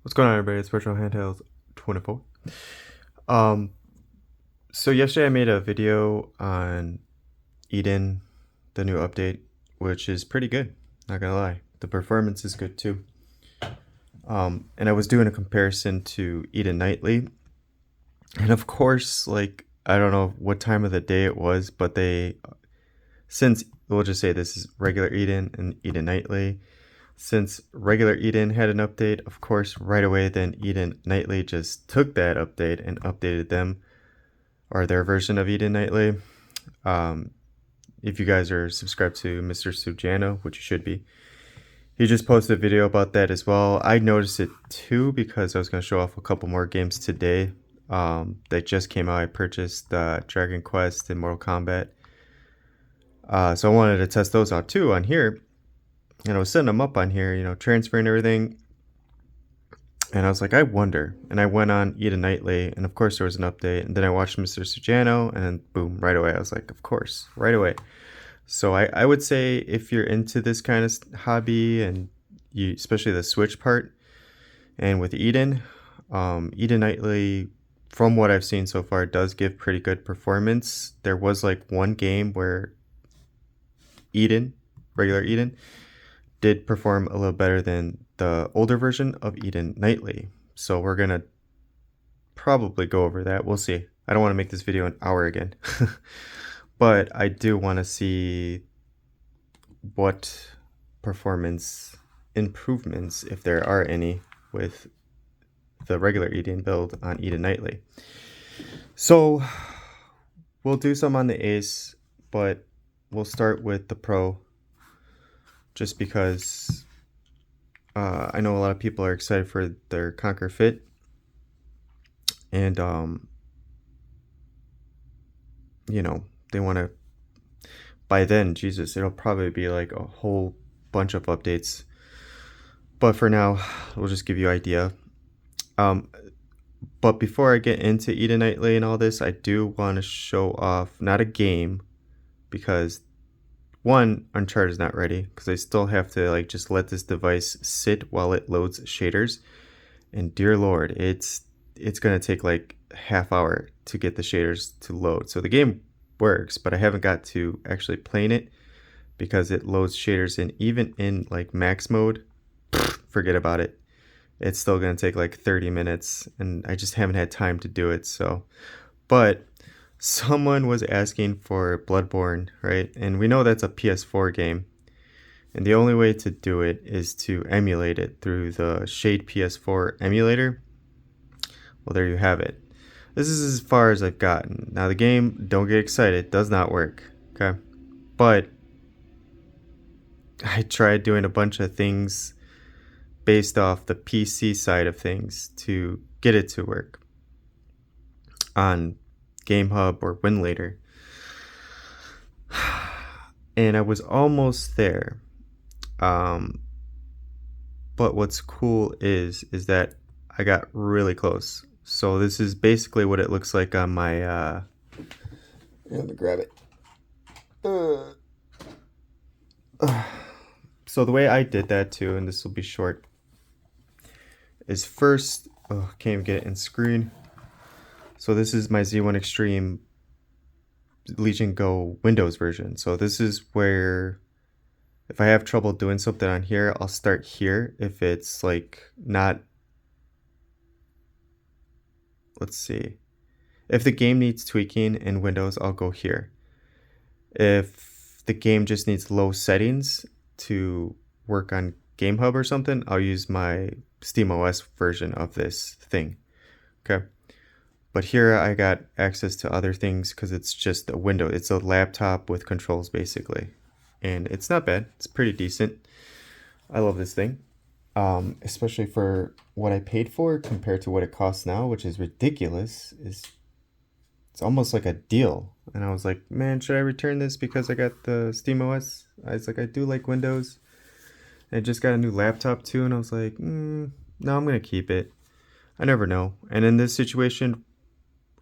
What's going on, everybody? It's Virtual Handhelds 24. Um, so yesterday I made a video on Eden, the new update, which is pretty good. Not gonna lie, the performance is good too. And I was doing a comparison to Eden Nightly, and of course, like I don't know what time of the day it was, but since we'll just say this is regular Eden and Eden Nightly. Since regular Eden had an update, of course, right away, then Eden Nightly just took that update and updated them or their version of Eden Nightly. Um, if you guys are subscribed to Mr. Sujano, which you should be, he just posted a video about that as well. I noticed it too because I was going to show off a couple more games today that just came out. I purchased Dragon Quest and Mortal Kombat. So I wanted to test those out too on here. And I was setting them up on here, transferring everything. And I was like, I wonder. And I went on Eden Nightly, and of course there was an update. And then I watched Mr. Sujano, and then boom, right away. I was like, of course, right away. So I would say if you're into this kind of hobby, and you, especially the Switch part, and with Eden, Eden Nightly, from what I've seen so far, does give pretty good performance. There was like one game where Eden, regular Eden, did perform a little better than the older version of Eden Nightly. So we're going to probably go over that. We'll see. I don't want to make this video an hour again. But I do want to see what performance improvements, if there are any, with the regular Eden build on Eden Nightly. So we'll do some on the Ace, but we'll start with the Pro just because I know a lot of people are excited for their Conquer Fit, and they want to. By then, Jesus, it'll probably be like a whole bunch of updates. But for now, we'll just give you an idea. But before I get into Eden Nightly and all this, I do want to show off not a game, because one, Uncharted is not ready because I still have to like just let this device sit while it loads shaders, and dear lord, it's gonna take like half hour to get the shaders to load. So the game works, but I haven't got to actually playing it because it loads shaders, and even in like max mode, forget about it. It's still gonna take like 30 minutes, and I just haven't had time to do it. So, but someone was asking for Bloodborne, right? And we know that's a PS4 game. And the only way to do it is to emulate it through the Shade PS4 emulator. Well, there you have it. This is as far as I've gotten. Now, the game, don't get excited, does not work, okay? But I tried doing a bunch of things based off the PC side of things to get it to work on GameHub or WinLater. And I was almost there. But what's cool is that I got really close. So this is basically what it looks like on my let me grab it. So the way I did that too, and this will be short, is first, can't even get it in screen. So this is my Z1 Extreme Legion Go Windows version. So this is where if I have trouble doing something on here, I'll start here. If it's like not, let's see. If the game needs tweaking in Windows, I'll go here. If the game just needs low settings to work on GameHub or something, I'll use my SteamOS version of this thing. Okay. But here I got access to other things because it's just a window. It's a laptop with controls basically. And it's not bad. It's pretty decent. I love this thing. Especially for what I paid for compared to what it costs now, which is ridiculous. It's almost like a deal. And I was like, man, should I return this because I got the SteamOS? I was like, I do like Windows. And I just got a new laptop too. And I was like, no, I'm going to keep it. I never know. And in this situation,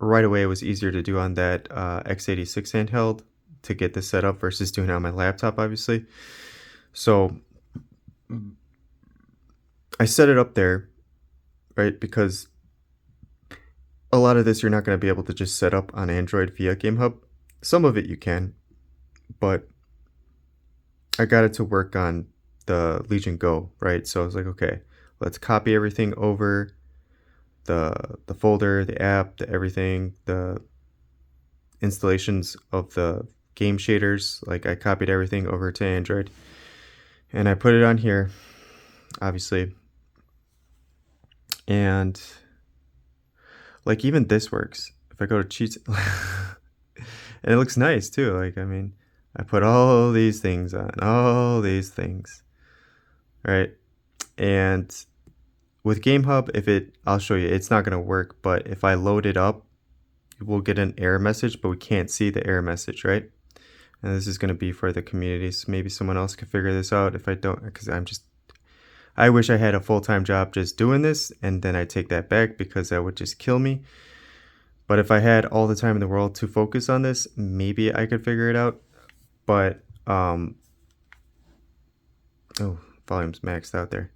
right away, it was easier to do on that x86 handheld to get this set up versus doing it on my laptop, obviously. So I set it up there, right? Because a lot of this you're not going to be able to just set up on Android via GameHub. Some of it you can, but I got it to work on the Legion Go, right? So I was like, okay, let's copy everything over the folder, the app, the everything, the installations of the game shaders. Like I copied everything over to Android and I put it on here, obviously. And like even this works. If I go to cheats and it looks nice too. Like, I mean, I put all these things on, all these things, right? And with GameHub, I'll show you, it's not going to work, but if I load it up, we'll get an error message, but we can't see the error message, right? And this is going to be for the community, so maybe someone else can figure this out if I don't, because I wish I had a full-time job just doing this, and then I take that back because that would just kill me. But if I had all the time in the world to focus on this, maybe I could figure it out. But, oh, volume's maxed out there.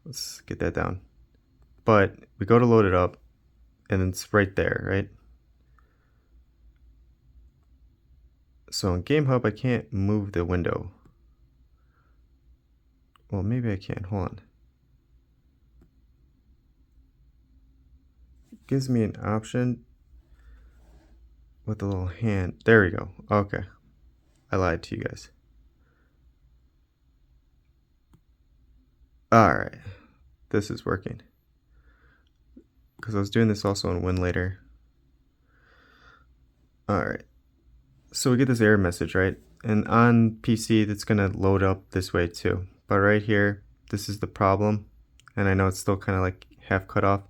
Let's get that down. But we go to load it up, and it's right there, right? So in GameHub, I can't move the window. Well, maybe I can. Hold on. It gives me an option with a little hand. There we go. Okay. I lied to you guys. Alright. This is working. Because I was doing this also in WinLater. Alright. So we get this error message, right? And on PC, that's going to load up this way too. But right here, this is the problem. And I know it's still kind of like half cut off.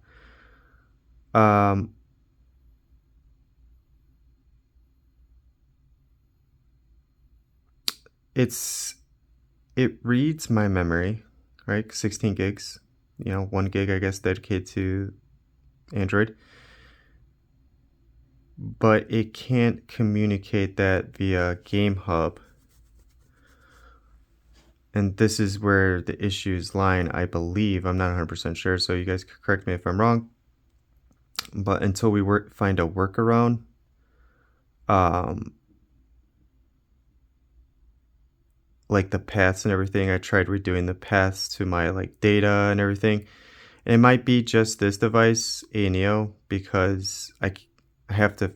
It reads my memory, right? 16 gigs, 1 gig, I guess, dedicated to Android. But it can't communicate that via GameHub. And this is where the issues lie, I believe. I'm not 100% sure, so you guys can correct me if I'm wrong. But until we find a workaround, like the paths and everything, I tried redoing the paths to my like data and everything. And it might be just this device, Ayaneo, because I have to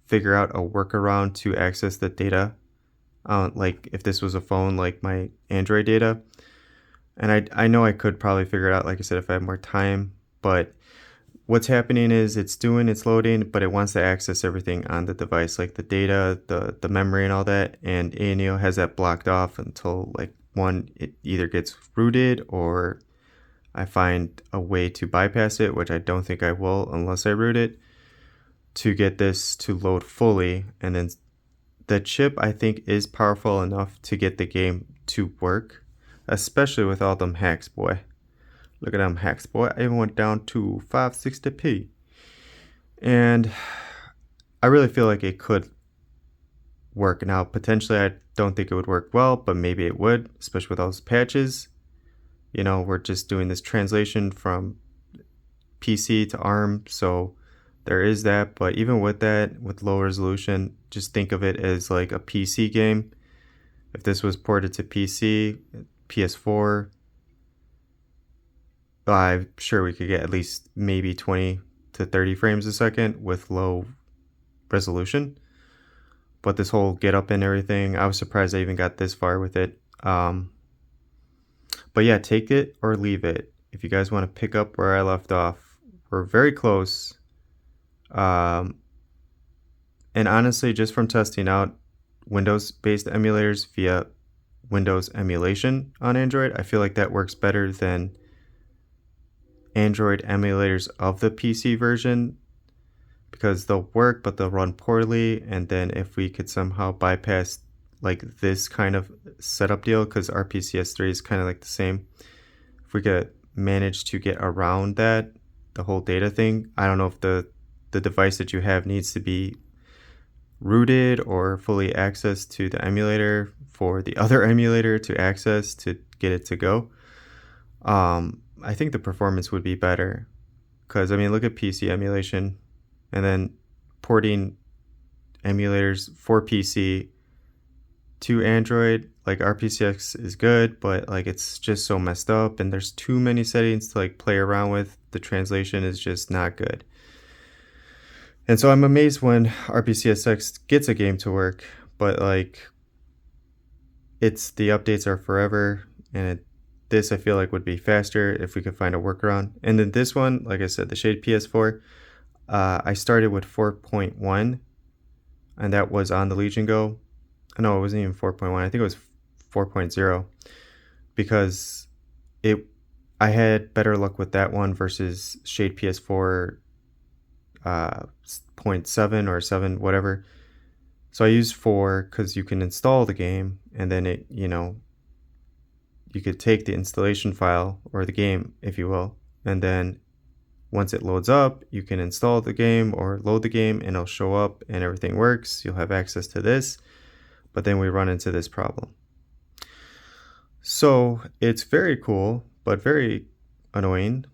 figure out a workaround to access the data. Like if this was a phone, like my Android data. And I know I could probably figure it out, like I said, if I had more time. But what's happening is it's loading, but it wants to access everything on the device, like the data, the memory and all that. And Ayaneo has that blocked off until like it either gets rooted or I find a way to bypass it, which I don't think I will unless I root it, to get this to load fully. And then the chip, I think, is powerful enough to get the game to work, especially with all them hacks, boy. Look at them hacks, boy. I even went down to 560p. And I really feel like it could work. Now, potentially, I don't think it would work well, but maybe it would, especially with all those patches. We're just doing this translation from PC to ARM, so there is that. But even with that, with low resolution, just think of it as like a PC game. If this was ported to PC, PS4, I'm sure we could get at least maybe 20 to 30 frames a second with low resolution. But this whole get up and everything, I was surprised I even got this far with it. But yeah, take it or leave it. If you guys want to pick up where I left off, we're very close. And honestly, just from testing out Windows-based emulators via Windows emulation on Android, I feel like that works better than Android emulators of the PC version, because they'll work, but they'll run poorly. And then if we could somehow bypass like this kind of setup deal, because RPCS3 is kind of like the same, if we could manage to get around that, the whole data thing, I don't know if the device that you have needs to be rooted or fully accessed to the emulator for the other emulator to access to get it to go. I think the performance would be better. because I mean, look at PC emulation, and then porting emulators for PC to Android. Like RPCX is good, but like it's just so messed up, and there's too many settings to like play around with. The translation is just not good. And so I'm amazed when RPCSX gets a game to work, but like it's the updates are forever, and this I feel like would be faster if we could find a workaround. And then this one, like I said, the Shade PS4, I started with 4.1, and that was on the Legion Go. No, it wasn't even 4.1. I think it was 4.0 because I had better luck with that one versus Shade PS4 0.7 or 7, whatever. So I used 4 because you can install the game, and then you could take the installation file, or the game, if you will, and then once it loads up, you can install the game or load the game, and it'll show up and everything works. You'll have access to this, but then we run into this problem. So it's very cool, but very annoying.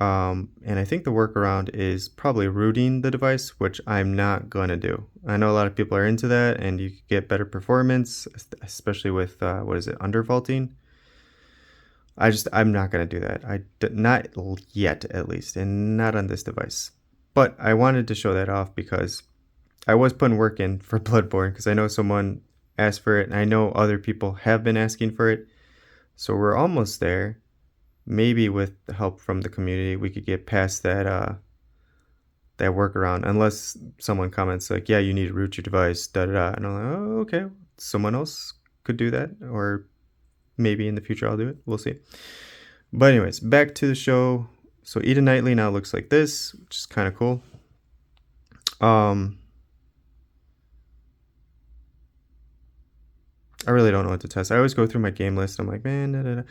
And I think the workaround is probably rooting the device, which I'm not going to do. I know a lot of people are into that, and you get better performance, especially with, undervaulting. I'm not going to do that. Not yet, at least, and not on this device. But I wanted to show that off because I was putting work in for Bloodborne, because I know someone asked for it, and I know other people have been asking for it. So we're almost there. Maybe with the help from the community, we could get past that workaround, unless someone comments like, yeah, you need to root your device, da da da. And I'm like, oh, okay, someone else could do that, or maybe in the future I'll do it. We'll see. But anyways, back to the show. So Eden Nightly now looks like this, which is kind of cool. I really don't know what to test. I always go through my game list. I'm like, man, da, da, da.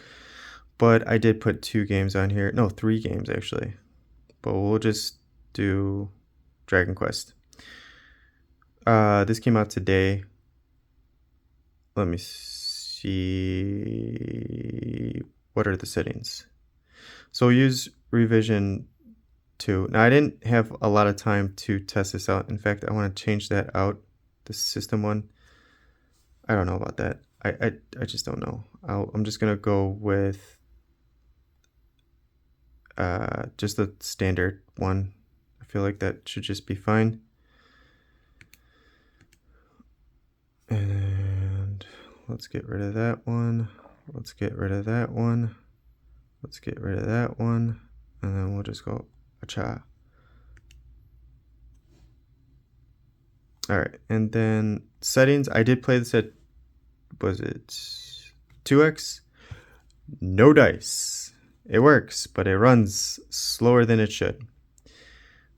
But I did put 2 games on here. No, 3 games actually. But we'll just do Dragon Quest. This came out today. Let me see. What are the settings? So we'll use revision 2. Now I didn't have a lot of time to test this out. In fact, I want to change that out. The system one. I don't know about that. I just don't know. I'm just gonna go with just the standard one. I feel like that should just be fine. And let's get rid of that one. Let's get rid of that one. Let's get rid of that one. And then we'll just go acha. All right, and then settings. I did play this at, was it 2x? No dice. It works, but it runs slower than it should.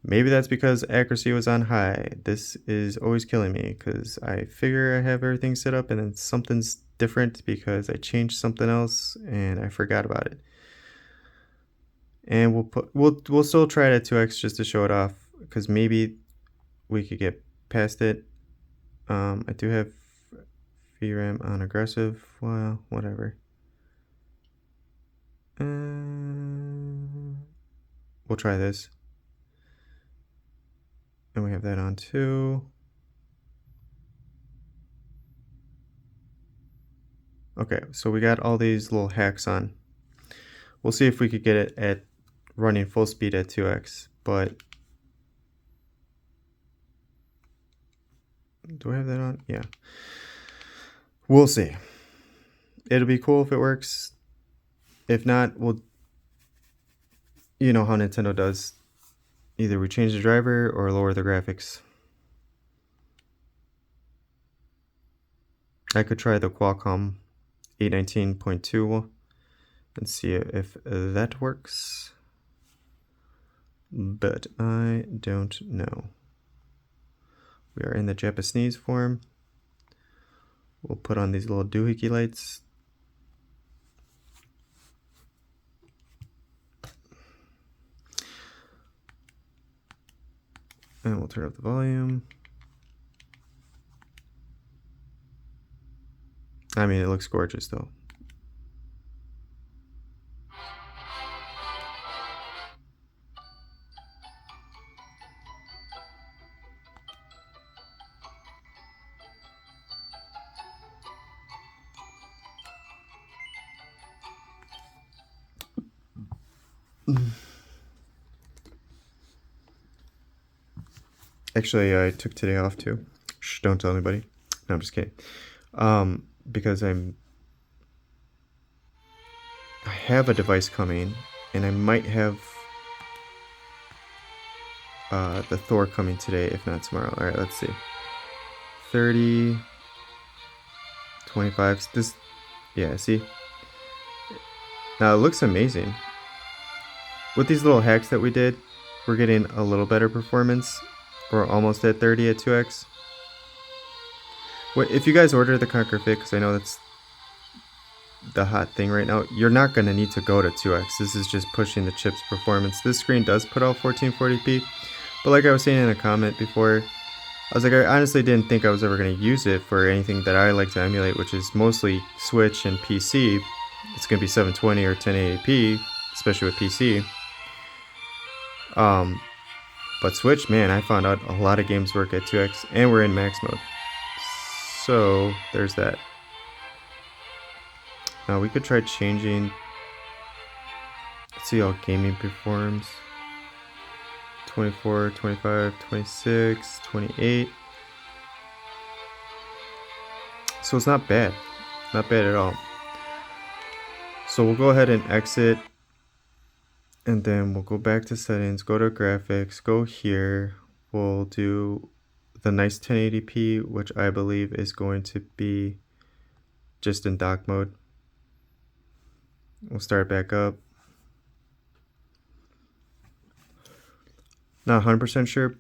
Maybe that's because accuracy was on high. This is always killing me because I figure I have everything set up and then something's different because I changed something else and I forgot about it. And we'll still try it at 2x just to show it off, because maybe we could get past it. I do have VRAM on aggressive. Well, whatever. We'll try this. And we have that on too. Okay, so we got all these little hacks on. We'll see if we could get it at running full speed at 2x, but do I have that on? Yeah. We'll see. It'll be cool if it works. If not, we'll, you know how Nintendo does. Either we change the driver or lower the graphics. I could try the Qualcomm 819.2 and see if that works. But I don't know. We are in the Japanese form. We'll put on these little doohickey lights. And we'll turn up the volume. I mean, it looks gorgeous though. Actually, I took today off too. Shh, don't tell anybody. No, I'm just kidding. Because I have a device coming, and I might have the Thor coming today, if not tomorrow. All right, let's see. 30, 25. This, yeah. See. Now it looks amazing. With these little hacks that we did, we're getting a little better performance. We're almost at 30 at 2x. If you guys order the Conquer Fit, because I know that's the hot thing right now, you're not going to need to go to 2x. This is just pushing the chip's performance. This screen does put out 1440p, but like I was saying in a comment before, I was like, I honestly didn't think I was ever going to use it for anything that I like to emulate, which is mostly Switch and PC. It's going to be 720 or 1080p, especially with PC. But Switch, man, I found out a lot of games work at 2x, and we're in max mode. So there's that. Now we could try changing. Let's see how gaming performs. 24, 25, 26, 28. So it's not bad. Not bad at all. So we'll go ahead and exit. And then we'll go back to settings, go to graphics, go here. We'll do the nice 1080p, which I believe is going to be just in dock mode. We'll start back up. Not 100% sure,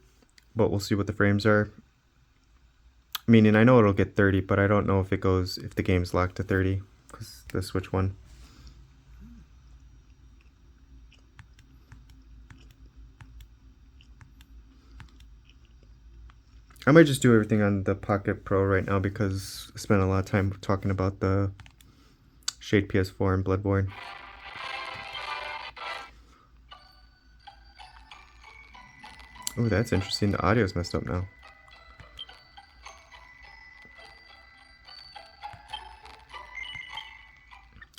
but we'll see what the frames are. Meaning I know it'll get 30, but I don't know if the game's locked to 30, because the Switch one. I might just do everything on the Pocket Pro right now because I spent a lot of time talking about the Shade PS4 and Bloodborne. Oh, that's interesting. The audio's messed up now.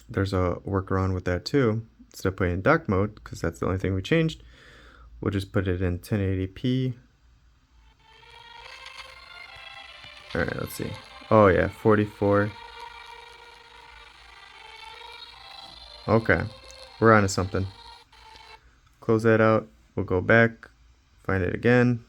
There's a workaround with that too. Instead of putting it in dock mode, because that's the only thing we changed, we'll just put it in 1080p. Alright, let's see. Oh yeah, 44. Okay, we're onto something. Close that out. We'll go back, find it again.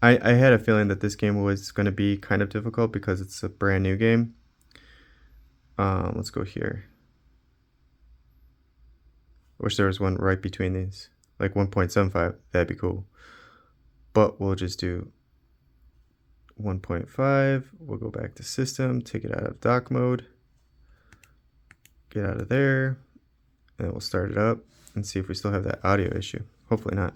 I had a feeling that this game was going to be kind of difficult because it's a brand new game. Let's go here. Wish there was one right between these, like 1.75. That'd be cool. But we'll just do 1.5. We'll go back to system, take it out of dock mode, get out of there, and we'll start it up and see if we still have that audio issue. Hopefully not.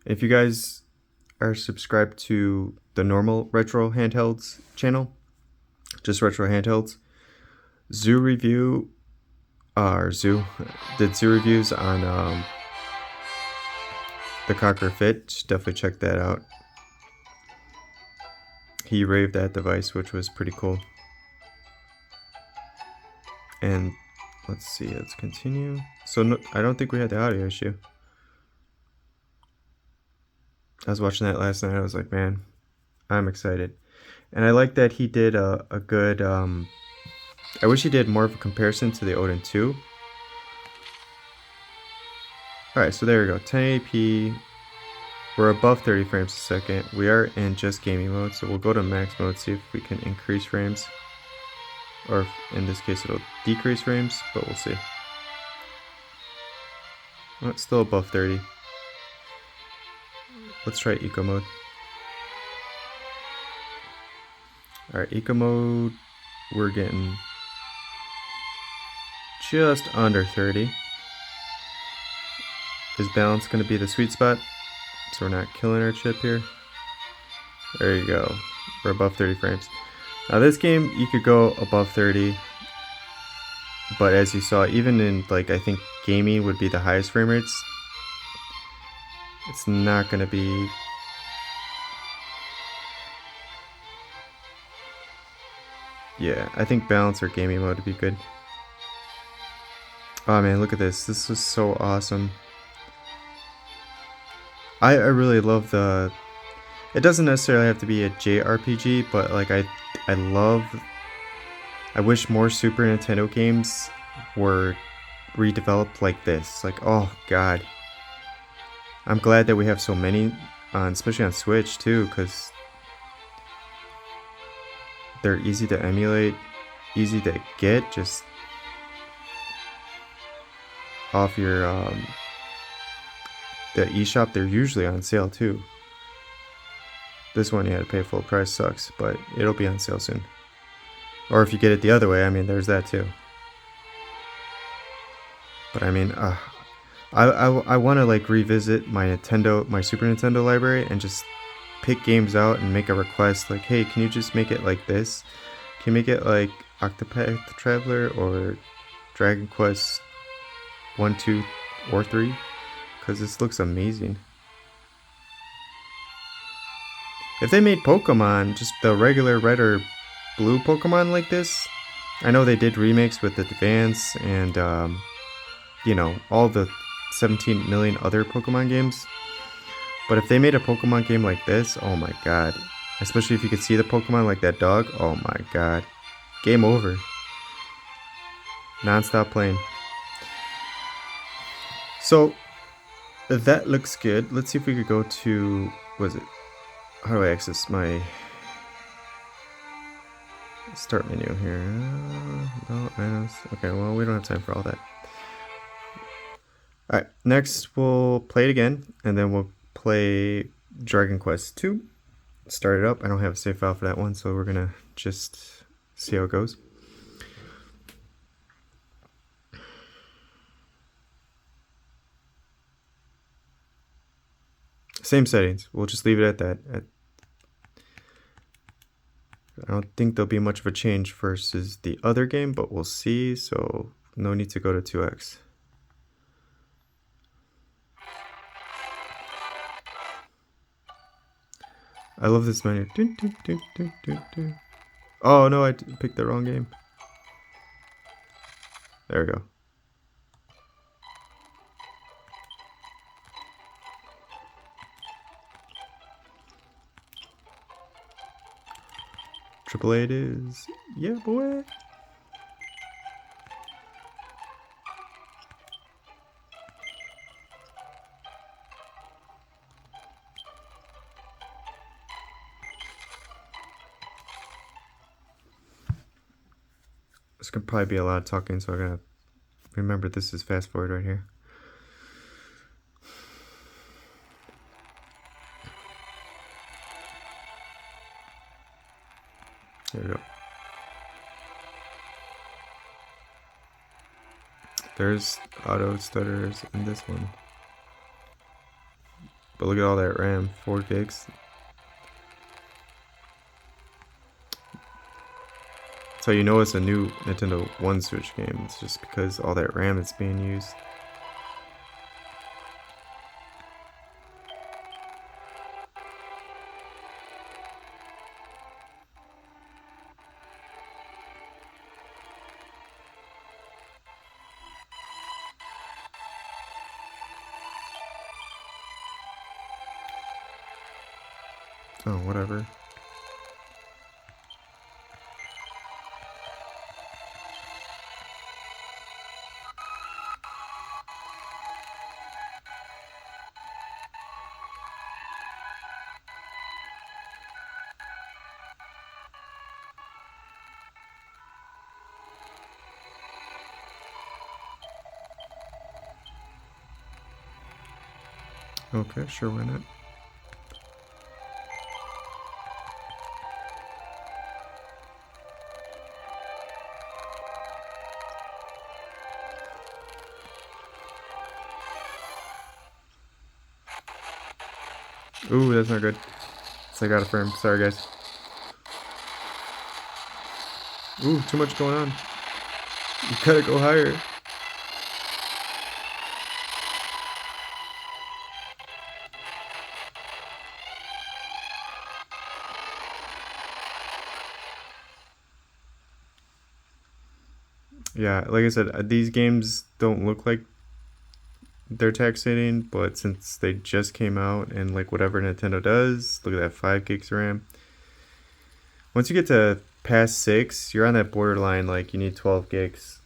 If you guys are subscribed to the normal Retro Handhelds channel, just Retro Handhelds, Zoo Review, Zoo did Zoo reviews on the Conquer Fit. Just definitely check that out. He raved that device, which was pretty cool. And let's see, let's continue. So no, I don't think we had the audio issue. I was watching that last night. I was like, man, I'm excited. And I like that he did a good, I wish he did more of a comparison to the Odin 2. Alright, so there we go, 1080p. We're above 30 frames a second. We are in just gaming mode, so we'll go to max mode, see if we can increase frames. Or in this case, it'll decrease frames, but we'll see. Well, it's still above 30. Let's try eco mode. Alright, eco mode, we're getting just under 30. Is balance going to be the sweet spot? So we're not killing our chip here. There you go. We're above 30 frames. Now this game, you could go above 30, but as you saw, even in like, I think gaming would be the highest frame rates. It's not gonna be. Yeah, I think balance or gaming mode would be good. Oh man, look at this. This is so awesome. I really love the. It doesn't necessarily have to be a JRPG, but like I love. I wish more Super Nintendo games were redeveloped like this. Like, oh god. I'm glad that we have so many, especially on Switch too, because they're easy to emulate, easy to get, just off your the eShop. They're usually on sale too. This one you had to pay full price, sucks, but it'll be on sale soon. Or if you get it the other way, I mean, there's that too. But I mean, I want to like revisit my Super Nintendo library and just pick games out and make a request like, hey, can you just make it like this? Can you make it like Octopath Traveler or Dragon Quest 1, 2, or 3? Because this looks amazing. If they made Pokemon, just the regular red or blue Pokemon like this, I know they did remakes with Advance and, you know, all the 17 million other Pokemon games. But if they made a Pokemon game like this, oh my god. Especially if you could see the Pokemon like that dog, oh my god. Game over. Non-stop playing. So, that looks good. Let's see if we could go to, what is it? How do I access my start menu here? No, okay, well, we don't have time for all that. Alright, next we'll play it again, and then we'll play Dragon Quest 2. Start it up. I don't have a save file for that one, so we're gonna just see how it goes. Same settings. We'll just leave it at that. I don't think there'll be much of a change versus the other game, but we'll see, so no need to go to 2x. I love this menu. Oh no, I picked the wrong game. There we go. AAA it is. Yeah, boy. This could probably be a lot of talking, so I gotta remember this is fast forward right here. There we go. There's auto stutters in this one. But look at all that RAM, 4 gigs. So you know it's a new Nintendo One Switch game. It's just because all that RAM is being used. Oh, whatever. Okay, sure, why not? Ooh, that's not good. I got a firm. Sorry, guys. Ooh, too much going on. You gotta go higher. Yeah, like I said, these games don't look like they're taxating, but since they just came out and like whatever Nintendo does, look at that 5 gigs RAM. Once you get to past 6, you're on that borderline, like you need 12 gigs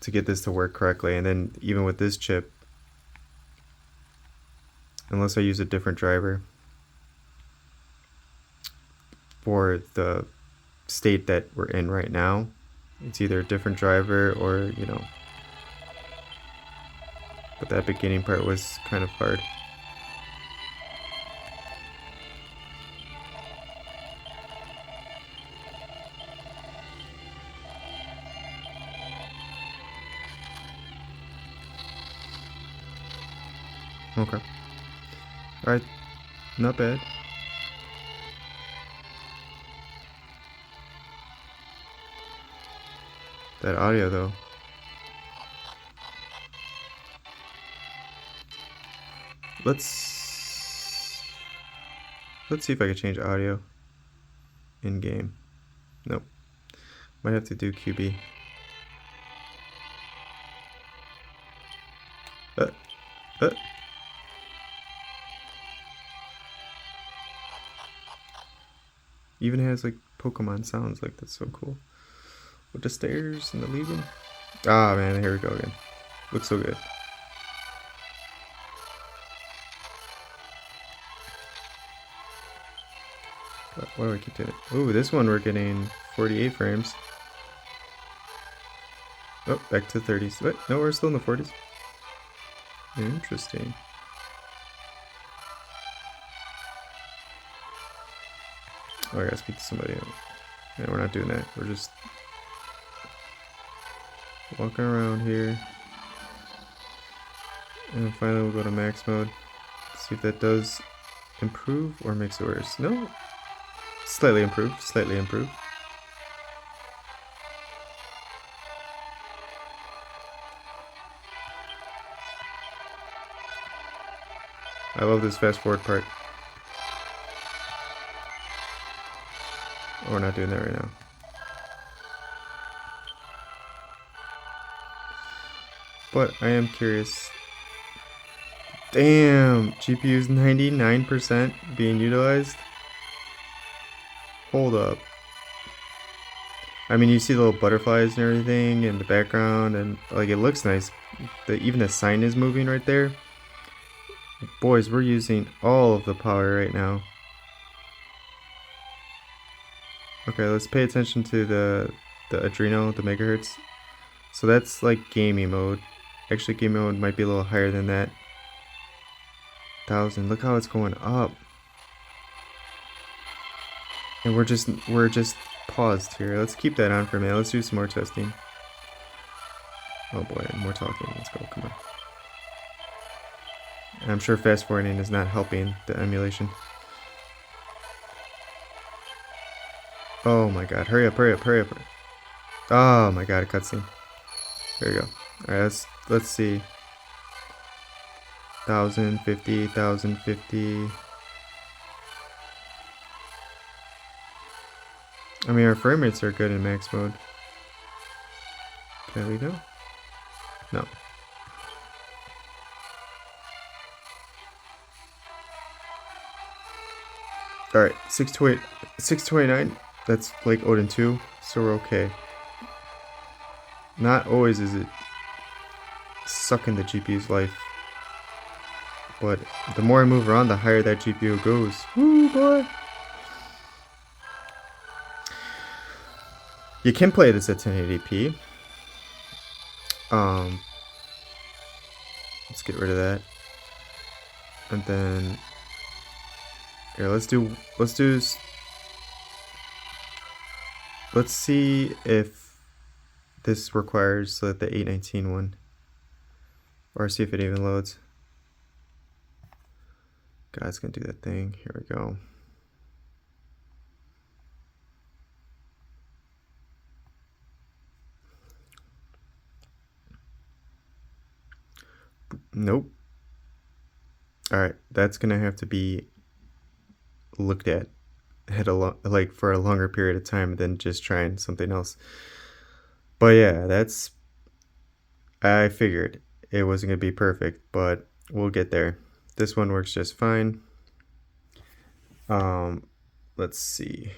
to get this to work correctly. And then even with this chip, unless I use a different driver for the state that we're in right now, it's either a different driver or, you know, but that beginning part was kind of hard. Okay. Alright, not bad. That audio though. Let's see if I can change audio in game. Nope. Might have to do QB. Even has like Pokemon sounds, like that's so cool. With the stairs and the leaving. Ah man, here we go again. Looks so good. Why do I keep doing it? Ooh, this one we're getting 48 frames. Oh, back to 30s. But no, we're still in the 40s. Interesting. Oh, I gotta speak to somebody. Yeah, we're not doing that. We're just walking around here. And then finally we'll go to max mode. See if that does improve or makes it worse. No. Slightly improved. Slightly improved. I love this fast forward part. Oh, we're not doing that right now. But I am curious. Damn, GPU's 99% being utilized. Hold up. I mean, you see the little butterflies and everything in the background, and like it looks nice. Even the sign is moving right there. Boys, we're using all of the power right now. Okay, let's pay attention to the Adreno, the megahertz. So that's like gaming mode. Actually, gaming mode might be a little higher than that. 1000. Look how it's going up. And we're just paused here. Let's keep that on for a minute. Let's do some more testing. Oh boy, more talking. Let's go. Come on. And I'm sure fast forwarding is not helping the emulation. Oh my god, hurry up, hurry up, hurry up. Oh my god, a cutscene. There you go. Alright, let's see. 1050, 1050. I mean, our frame rates are good in max mode. There we go. No. Alright, 629. That's like Odin 2, so we're okay. Not always is it sucking the GPU's life. But the more I move around, the higher that GPU goes. Woo, boy! You can play this at 1080p. Let's get rid of that. And then here, let's see if this requires the 819 one, or see if it even loads. God's gonna do that thing. Here we go. Nope. Alright, that's gonna have to be looked at like for a longer period of time than just trying something else. But yeah, that's, I figured it wasn't gonna be perfect, but we'll get there. This one works just fine. Let's see.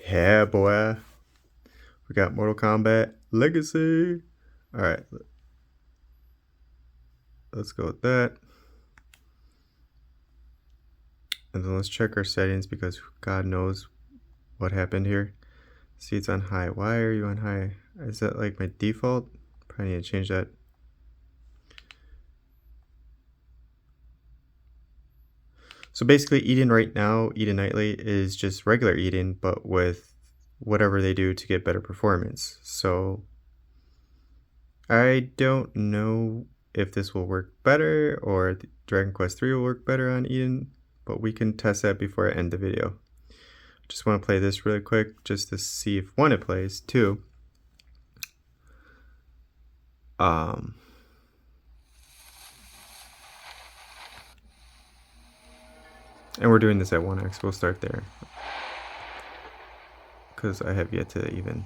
Yeah, boy. We got Mortal Kombat Legacy. All right, let's go with that. And then let's check our settings because God knows what happened here. See, it's on high. Why are you on high? Is that like my default? Probably need to change that. So basically, Eden right now, Eden Nightly is just regular Eden, but with whatever they do to get better performance. So I don't know if this will work better or Dragon Quest 3 will work better on Eden, but we can test that before I end the video. Just want to play this really quick just to see if one, it plays, two, and we're doing this at 1x. We'll start there because I have yet to even.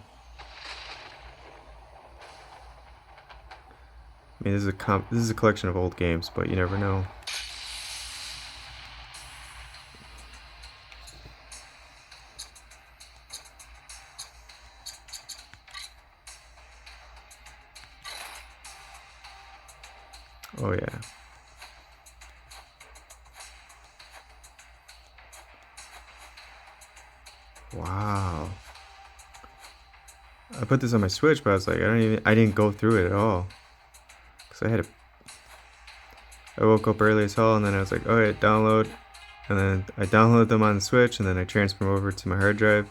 I mean, this is a collection of old games, but you never know. Oh yeah. Wow. I put this on my Switch, but I was like, I didn't go through it at all. Because I woke up early as hell, and then I was like, oh yeah, download. And then I downloaded them on the Switch, and then I transfer them over to my hard drive.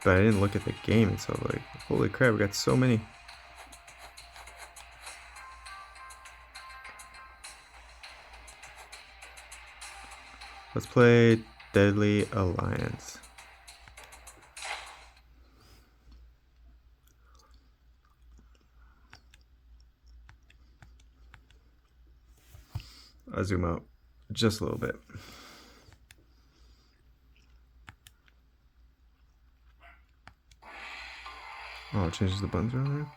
But I didn't look at the game itself. Like, holy crap, we got so many. Let's play Deadly Alliance. I'll zoom out just a little bit. Oh, it changes the buttons around there.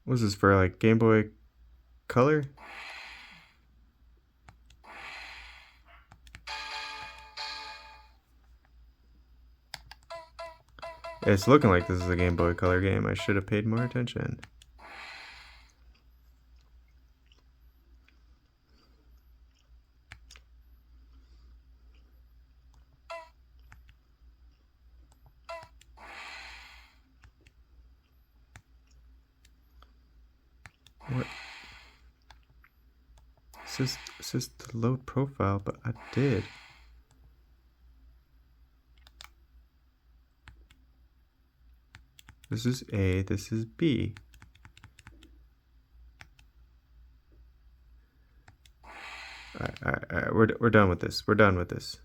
What's this for, like Game Boy Color? It's looking like this is a Game Boy Color game. I should have paid more attention. What? It says to load profile, but I did. This is A, this is B. Alright, we're done with this. We're done with this.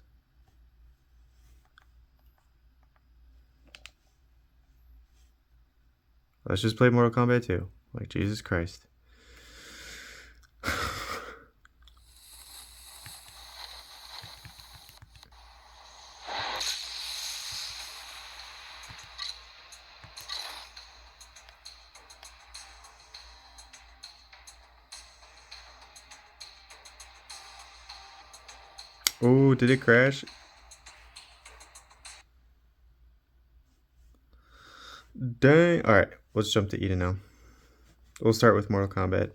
Let's just play Mortal Kombat 2. Like, Jesus Christ. Oh, did it crash? Dang. Alright, let's jump to Eden now. We'll start with Mortal Kombat.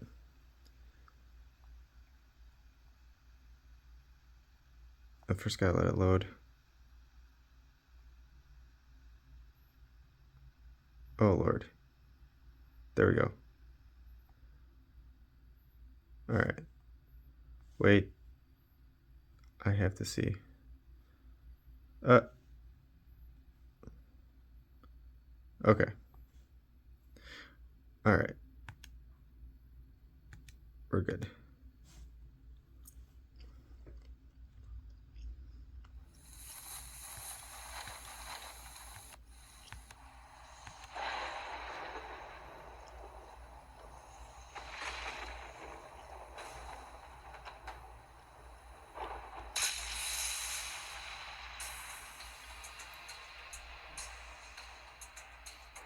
I first gotta let it load. Oh, Lord. There we go. Alright. Wait. I have to see. Okay. All right. We're good.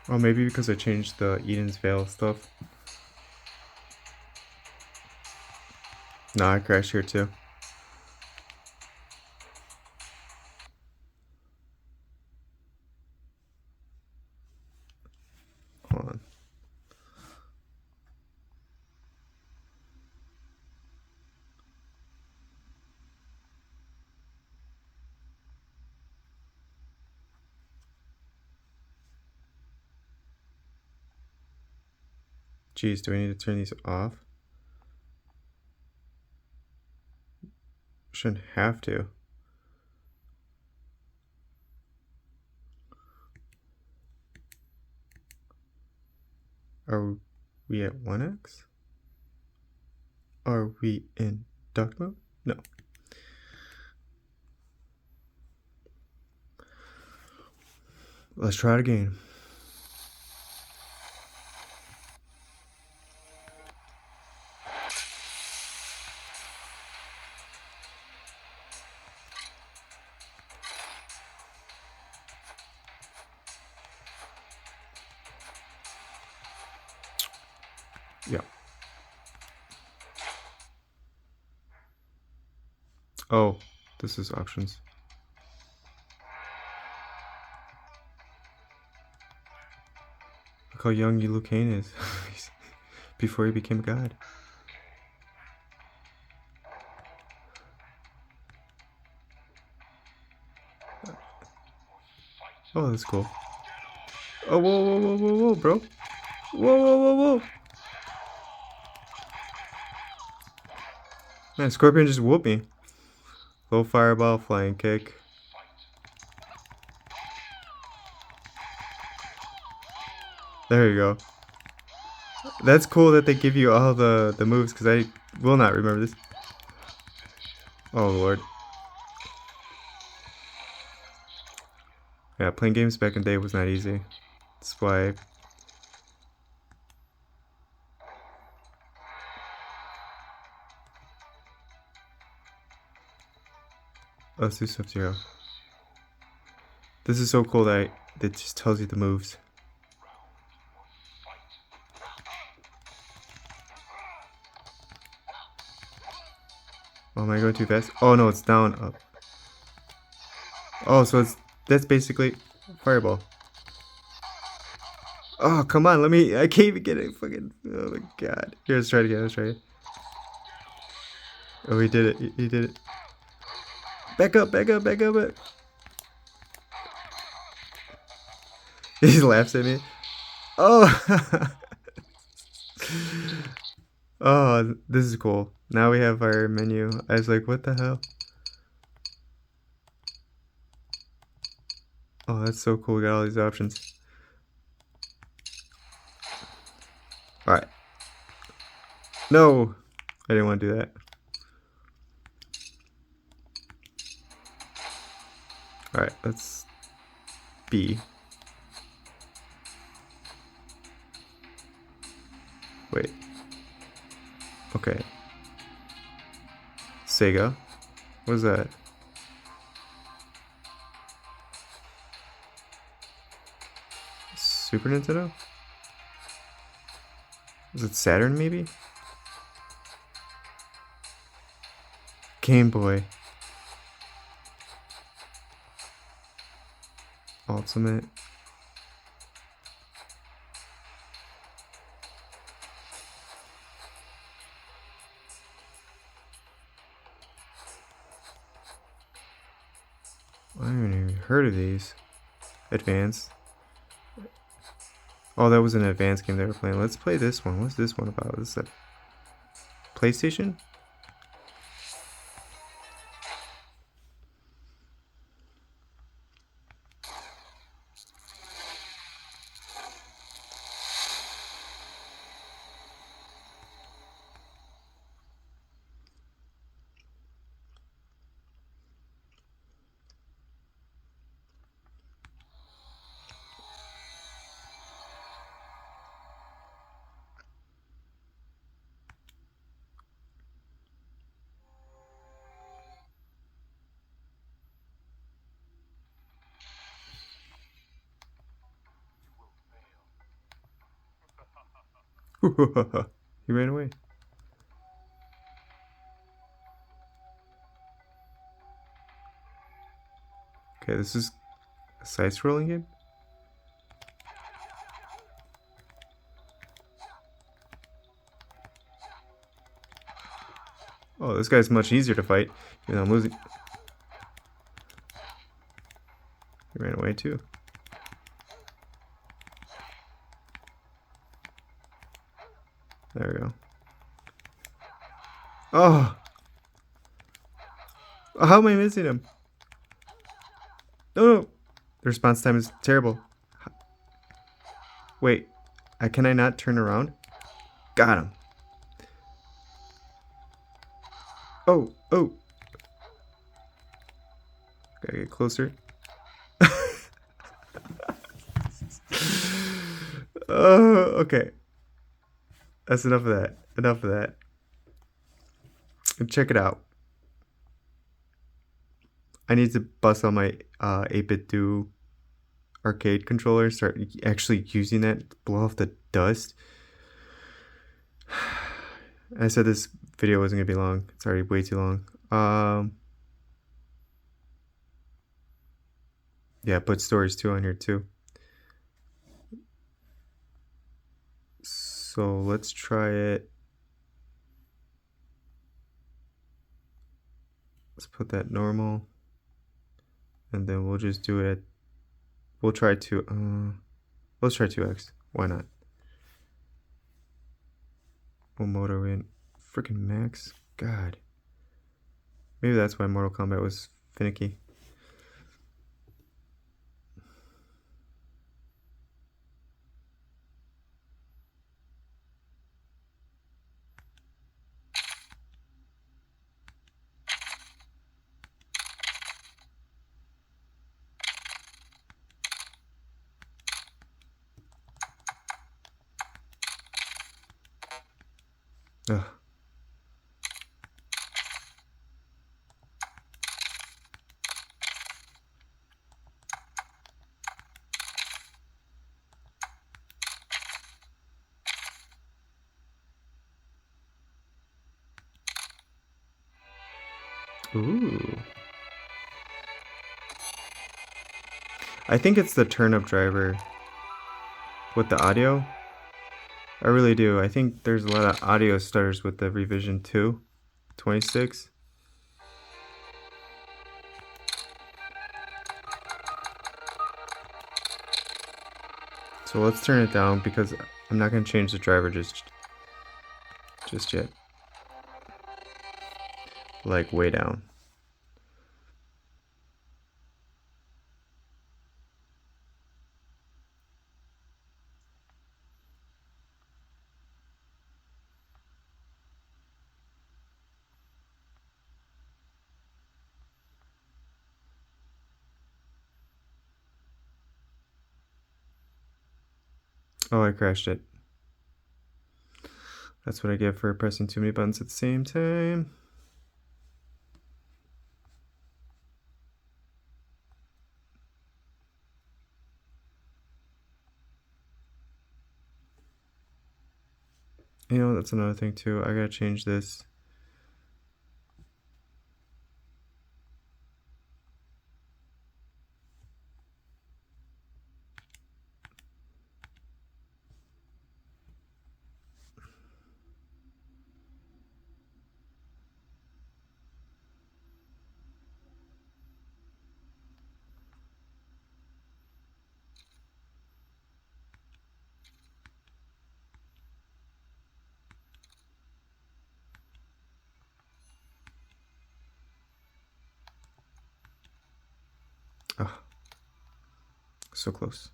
Oh, maybe because I changed the Eden's Veil stuff. Nah, I crashed here too. Hold on. Jeez, do I need to turn these off? Shouldn't have to. Are we at 1x? Are we in duck mode? No. Let's try it again. Yeah. Oh, this is options. Look how young Liu Kang is. Before he became a god. Oh, that's cool. Oh, whoa, whoa, whoa, whoa, whoa, bro. Whoa, whoa, whoa, whoa. Man, Scorpion just whooped me. Low fireball, flying kick. There you go. That's cool that they give you all the moves, because I will not remember this. Oh, Lord. Yeah, playing games back in the day was not easy. That's why... Let's do Sub-Zero. This is so cool that it just tells you the moves. Oh, am I going too fast? Oh no, it's down, up. Oh, so that's basically fireball. Oh, come on, I can't even get it. Fucking, oh my god. Here, let's try it again, let's try it. Oh, he did it, he did it. Back up, back up, back up, back. He laughs at me. Oh! Oh, this is cool. Now we have our menu. I was like, what the hell? Oh, that's so cool. We got all these options. Alright. No! I didn't want to do that. Alright, let's B. Wait. Okay. Sega. What is that? Super Nintendo? Was it Saturn maybe? Game Boy. Ultimate. I haven't even heard of these. Advanced. Oh, that was an advanced game they were playing. Let's play this one. What's this one about? Is that PlayStation? He ran away. Okay, this is a side-scrolling game? Oh, this guy's much easier to fight. You know, I'm losing. He ran away too. There we go. Oh! How am I missing him? No! The response time is terrible. Wait, can I not turn around? Got him. Oh! Gotta get closer. Oh, okay. That's enough of that. Enough of that. Check it out. I need to bust on my 8-bit do arcade controller, start actually using that to blow off the dust. I said this video wasn't gonna be long. It's already way too long. Yeah, put stories 2 on here too. So let's try it. Let's put that normal, and then we'll just do it. We'll try let's try 2x. Why not? What mode are we in? Freaking max. God. Maybe that's why Mortal Kombat was finicky. Ugh. Ooh. I think it's the turnip driver with the audio. I really do. I think there's a lot of audio stutters with the revision 2.26. So let's turn it down because I'm not going to change the driver just yet. Like way down. Oh, I crashed it. That's what I get for pressing too many buttons at the same time. You know, that's another thing too. I gotta change this. Oh, so close.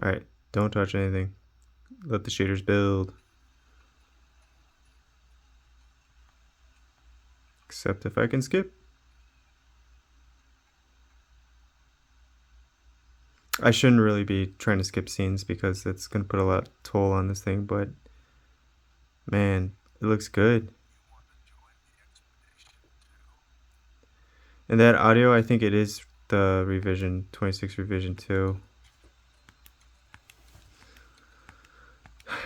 Alright, don't touch anything. Let the shaders build. Except if I can skip. I shouldn't really be trying to skip scenes because that's going to put a lot of toll on this thing, but man, it looks good. And that audio, I think it is the revision 26 revision 2.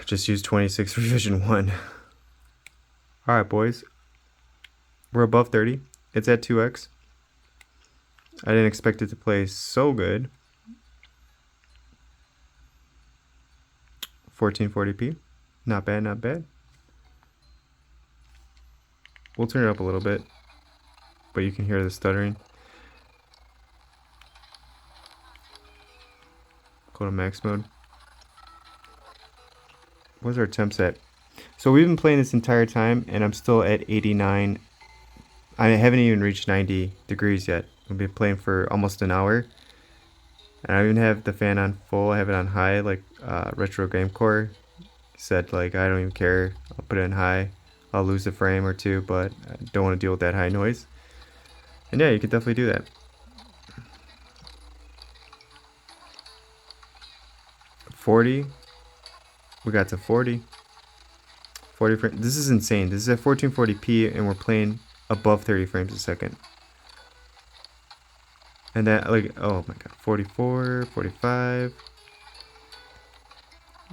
Just use 26 revision 1. Alright, boys. We're above 30. It's at 2x. I didn't expect it to play so good. 1440p. Not bad, not bad. We'll turn it up a little bit, but you can hear the stuttering. Go to max mode. What's our temps at? So we've been playing this entire time, and I'm still at 89. I haven't even reached 90 degrees yet. We've been playing for almost an hour. And I even have the fan on full. I have it on high, like Retro Gamecore said, like, I don't even care. I'll put it in high. I'll lose a frame or two, but I don't want to deal with that high noise. And yeah, you can definitely do that. 40. We got to 40. 40 frames. This is insane. This is at 1440p, and we're playing above 30 frames a second. And that, like, oh my god, 44, 45.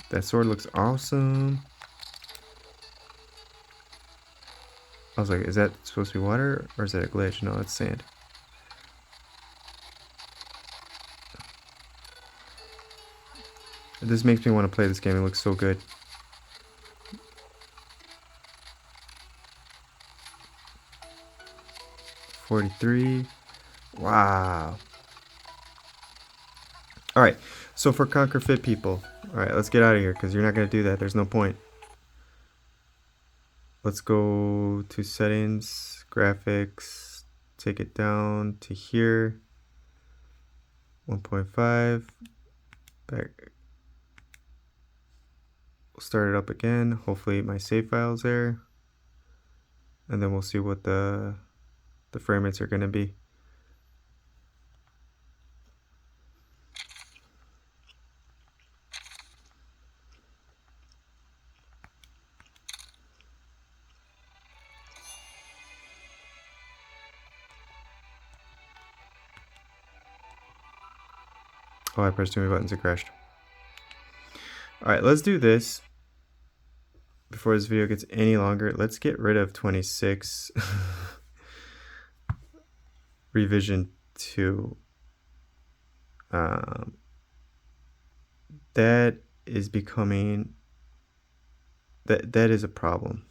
That sword looks awesome. I was like, is that supposed to be water, or is that a glitch? No, it's sand. This makes me want to play this game. It looks so good. $43. Wow. Alright, so for Conquer Fit people, alright, let's get out of here because you're not going to do that. There's no point. Let's go to settings, graphics, take it down to here. 1.5. Back. We'll start it up again. Hopefully my save file's there. And then we'll see what the frame rates are going to be. Oh, I pressed too many buttons, it crashed. Alright, let's do this. Before this video gets any longer, let's get rid of 26 revision 2. That is becoming, that is a problem.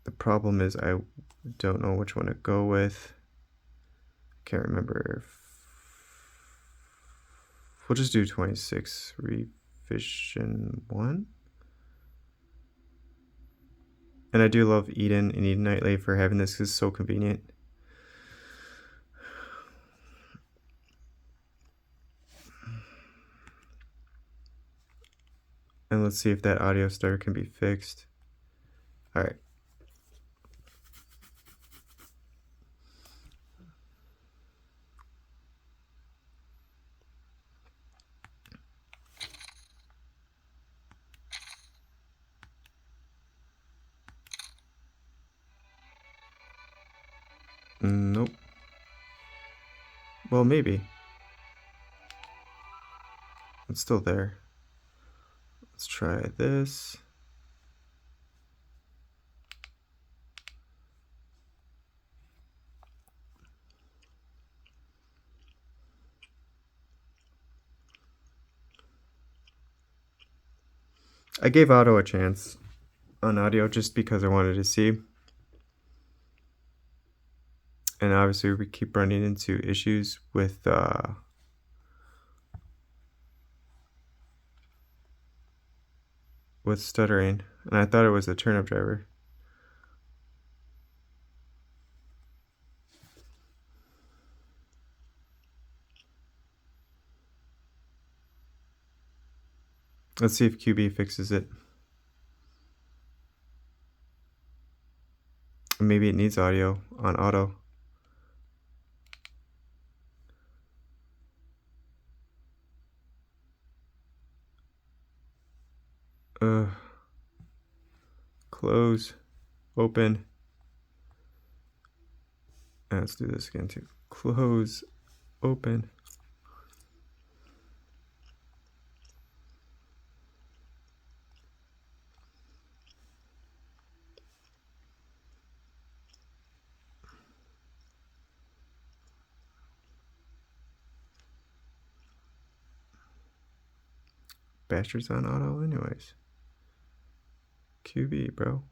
The problem is I don't know which one to go with. Can't remember. We'll just do 26 revision 1. And I do love Eden and Eden Nightly for having this because it's so convenient. And let's see if that audio stutter can be fixed. Alright. Nope. Well, maybe. It's still there. Let's try this. I gave auto a chance on audio just because I wanted to see. And obviously we keep running into issues with stuttering, and I thought it was the turnip driver. Let's see if QB fixes it. maybe it needs audio on auto. Close, open. And let's do this again too. Close, open. Bastards on auto anyways. QB, bro.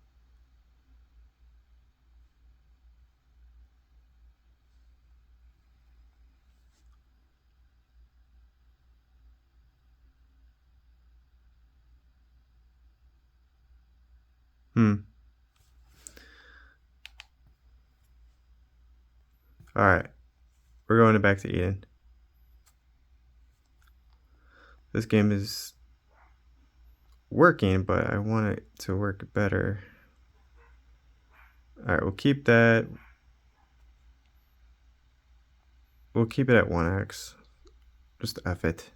Alright. We're going back to Eden. This game is working, but I want it to work better. Alright, we'll keep that. We'll keep it at 1x. Just F it.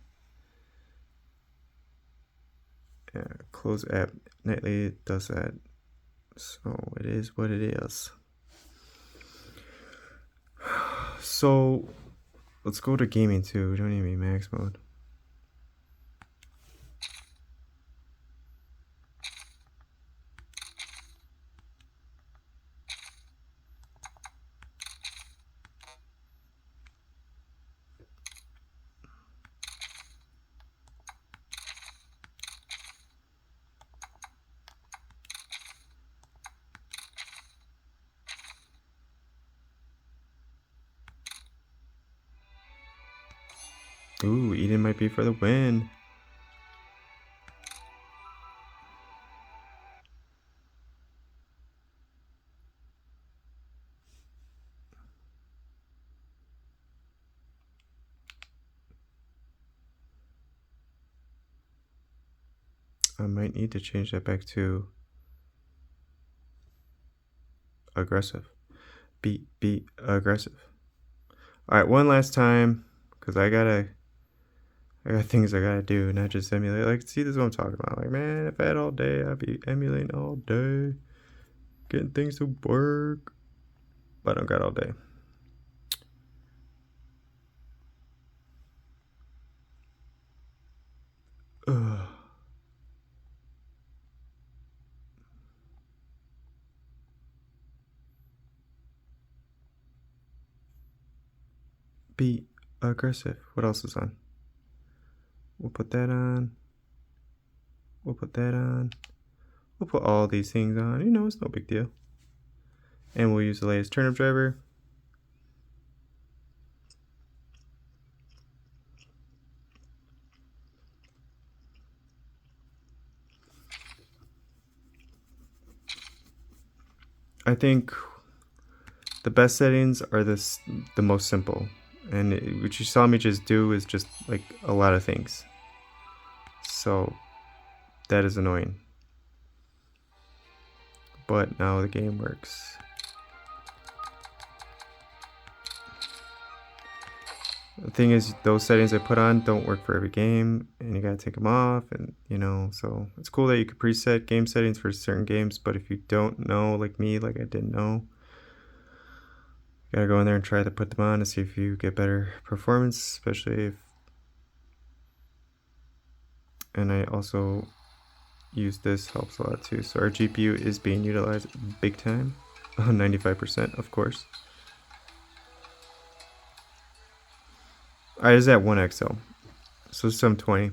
Yeah, close app nightly does that. So it is what it is. So let's go to gaming too. We don't need to be max mode. Ooh, Eden might be for the win. I might need to change that back to aggressive. Be aggressive. Alright, one last time, because I got things I gotta do, not just emulate. Like, see, this is what I'm talking about. Like, man, if I had all day, I'd be emulating all day, getting things to work, but I don't got all day. Ugh. Be aggressive. What else is on? We'll put that on. We'll put that on. We'll put all these things on. You know, it's no big deal. And we'll use the latest turnip driver. I think the best settings are the most simple. And what you saw me just do is just like a lot of things. So that is annoying. But now the game works. The thing is, those settings I put on don't work for every game, and you gotta take them off, and you know, so it's cool that you could preset game settings for certain games, but if you don't know, like me, like I didn't know, you gotta go in there and try to put them on to see if you get better performance, especially if, and I also use this, helps a lot too. So our GPU is being utilized big time, 95% of course. Alright, it's at 1x though, so some 20.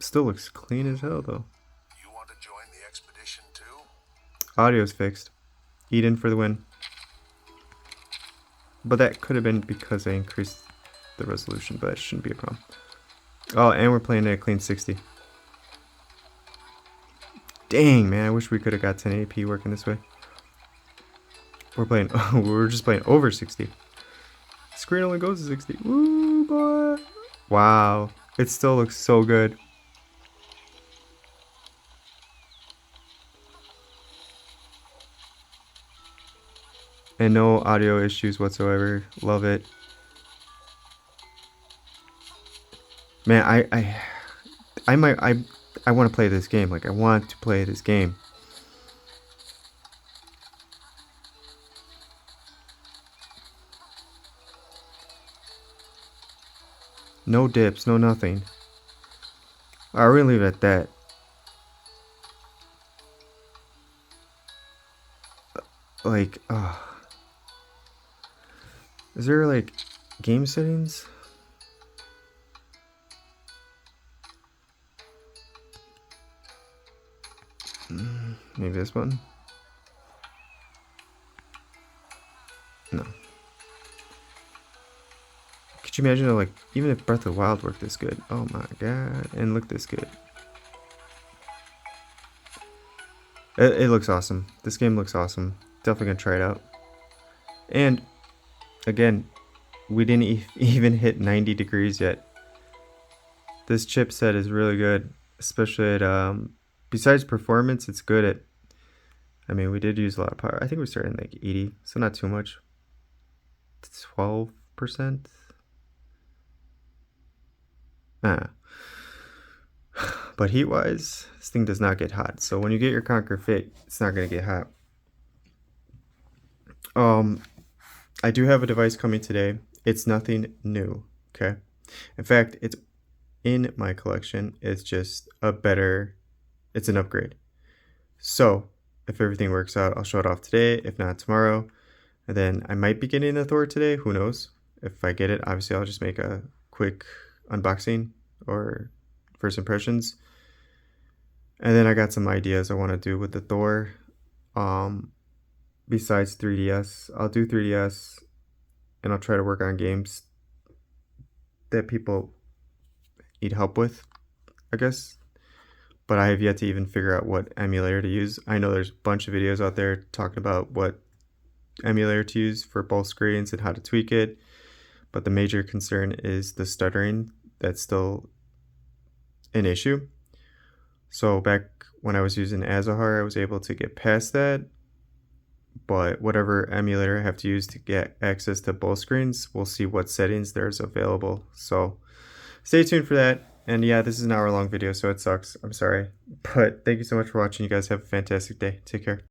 Still looks clean as hell though. You want to join the expedition too? Audio's fixed. Eden for the win. But that could have been because I increased the resolution, but that shouldn't be a problem. Oh, and we're playing at a clean 60. Dang, man, I wish we could have got 1080p working this way. We're just playing over 60. Screen only goes to 60. Woo, boy. Wow. It still looks so good. and no audio issues whatsoever. Love it. Man, I want to play this game. Like, I want to play this game. No dips, no nothing. I'll really leave it at that. Like, is there like game settings? Maybe this button? No. Could you imagine, like, even if Breath of the Wild worked this good? Oh my god. And look this good. It looks awesome. This game looks awesome. Definitely gonna try it out. And, again, we didn't even hit 90 degrees yet. This chipset is really good. Especially at, besides performance, it's good at, I mean, we did use a lot of power. I think we started in like 80, so not too much. 12%? But heat-wise, this thing does not get hot. So when you get your Conquer Fit, it's not going to get hot. I do have a device coming today. It's nothing new, okay? In fact, it's in my collection. It's just it's an upgrade. So if everything works out, I'll show it off today. If not, tomorrow. And then I might be getting a Thor today. Who knows? If I get it, obviously I'll just make a quick unboxing or first impressions. And then I got some ideas I want to do with the Thor. Besides 3DS, I'll do 3DS, and I'll try to work on games that people need help with, I guess. But I have yet to even figure out what emulator to use. I know there's a bunch of videos out there talking about what emulator to use for both screens and how to tweak it. But the major concern is the stuttering. That's still an issue. So back when I was using Azahar, I was able to get past that. But whatever emulator I have to use to get access to both screens, we'll see what settings there's available. So stay tuned for that. And yeah, this is an hour-long video, so it sucks. I'm sorry. But thank you so much for watching. You guys have a fantastic day. Take care.